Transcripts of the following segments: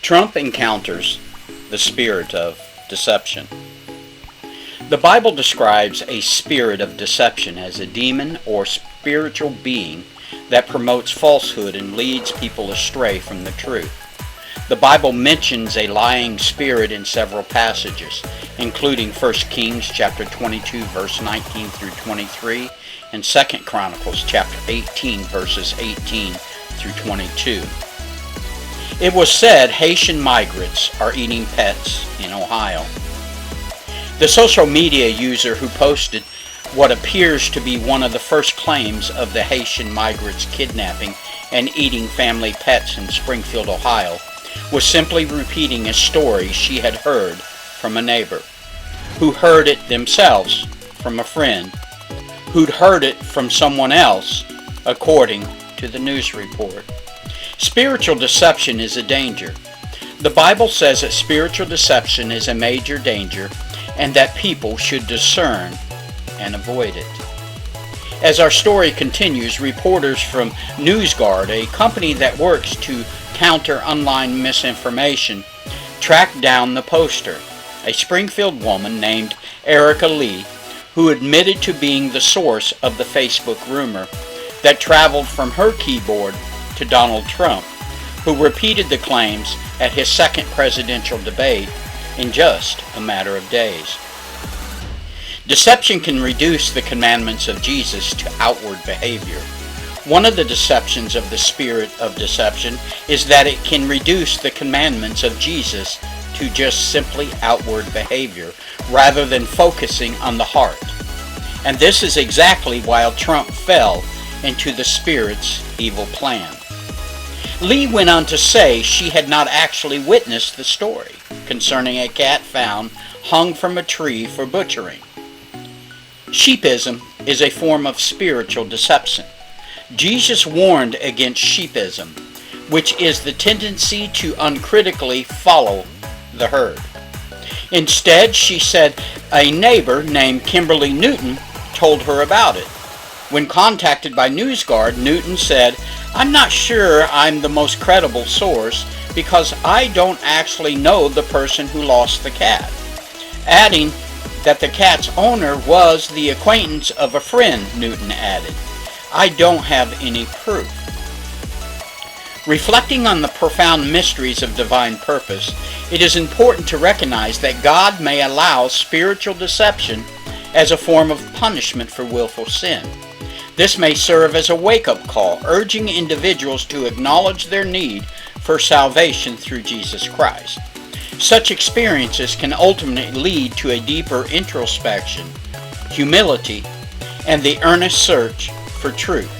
Trump encounters the spirit of deception. The Bible describes a spirit of deception as a demon or spiritual being that promotes falsehood and leads people astray from the truth. The Bible mentions a lying spirit in several passages, including 1 Kings chapter 22 verse 19 through 23 and 2 Chronicles chapter 18 verses 18 through 22. It was said Haitian migrants are eating pets in Ohio. The social media user who posted what appears to be one of the first claims of the Haitian migrants kidnapping and eating family pets in Springfield, Ohio, was simply repeating a story she had heard from a neighbor, who heard it themselves from a friend, who'd heard it from someone else, according to the news report. Spiritual deception is a danger. The Bible says that spiritual deception is a major danger and that people should discern and avoid it. As our story continues, reporters from NewsGuard, a company that works to counter online misinformation, tracked down the poster, a Springfield woman named Erica Lee, who admitted to being the source of the Facebook rumor that traveled from her keyboard to Donald Trump, who repeated the claims at his second presidential debate in just a matter of days. Deception can reduce the commandments of Jesus to outward behavior. One of the deceptions of the spirit of deception is that it can reduce the commandments of Jesus to just simply outward behavior, rather than focusing on the heart. And this is exactly why Trump fell into the spirit's evil plan. Lee went on to say she had not actually witnessed the story concerning a cat found hung from a tree for butchering. Sheepism is a form of spiritual deception. Jesus warned against sheepism, which is the tendency to uncritically follow the herd. Instead, she said a neighbor named Kimberly Newton told her about it. When contacted by NewsGuard, Newton said, "I'm not sure I'm the most credible source because I don't actually know the person who lost the cat," adding that the cat's owner was the acquaintance of a friend. Newton added, "I don't have any proof." Reflecting on the profound mysteries of divine purpose, it is important to recognize that God may allow spiritual deception as a form of punishment for willful sin. This may serve as a wake-up call, urging individuals to acknowledge their need for salvation through Jesus Christ. Such experiences can ultimately lead to a deeper introspection, humility, and the earnest search for truth.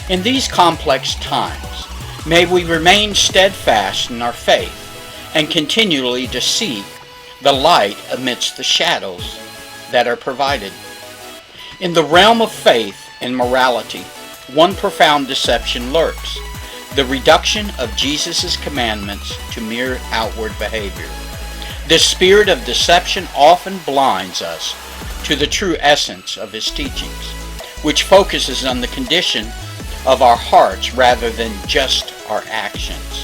In these complex times, may we remain steadfast in our faith and continually to seek the light amidst the shadows that are provided. In the realm of faith and morality, one profound deception lurks: the reduction of Jesus' commandments to mere outward behavior. This spirit of deception often blinds us to the true essence of his teachings, which focuses on the condition of our hearts rather than just our actions.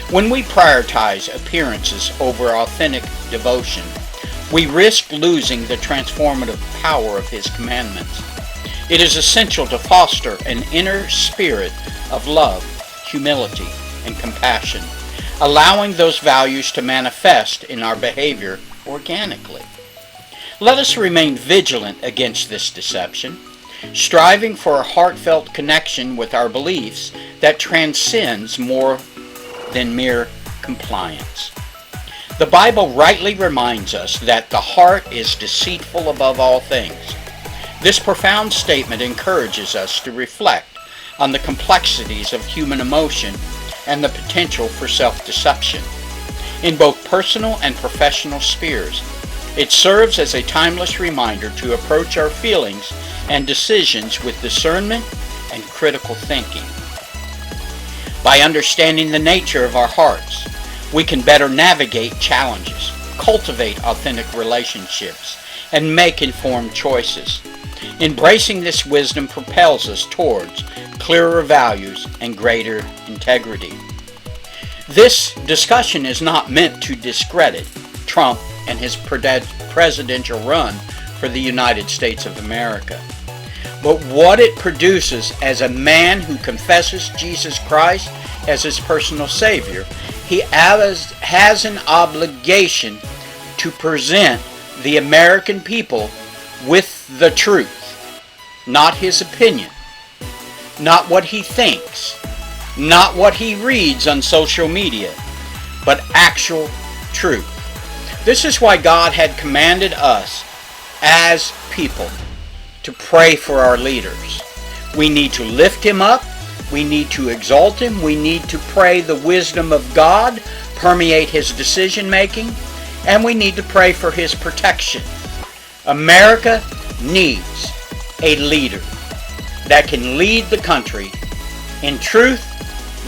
When we prioritize appearances over authentic devotion, we risk losing the transformative power of his commandments. It is essential to foster an inner spirit of love, humility, and compassion, allowing those values to manifest in our behavior organically. Let us remain vigilant against this deception, striving for a heartfelt connection with our beliefs that transcends more than mere compliance. The Bible rightly reminds us that the heart is deceitful above all things. This profound statement encourages us to reflect on the complexities of human emotion and the potential for self-deception in both personal and professional spheres. It serves as a timeless reminder to approach our feelings and decisions with discernment and critical thinking. By understanding the nature of our hearts, we can better navigate challenges, cultivate authentic relationships, and make informed choices. Embracing this wisdom propels us towards clearer values and greater integrity. This discussion is not meant to discredit Trump and his presidential run for the United States of America, but what it produces as a man who confesses Jesus Christ as his personal Savior. He has an obligation to present the American people with the truth, not his opinion, not what he thinks, not what he reads on social media, but actual truth. This is why God had commanded us as people to pray for our leaders. We need to lift him up. We need to exalt him. We need to pray the wisdom of God permeate his decision making. And we need to pray for his protection. America needs a leader that can lead the country in truth,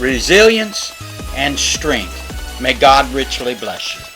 resilience, and strength. May God richly bless you.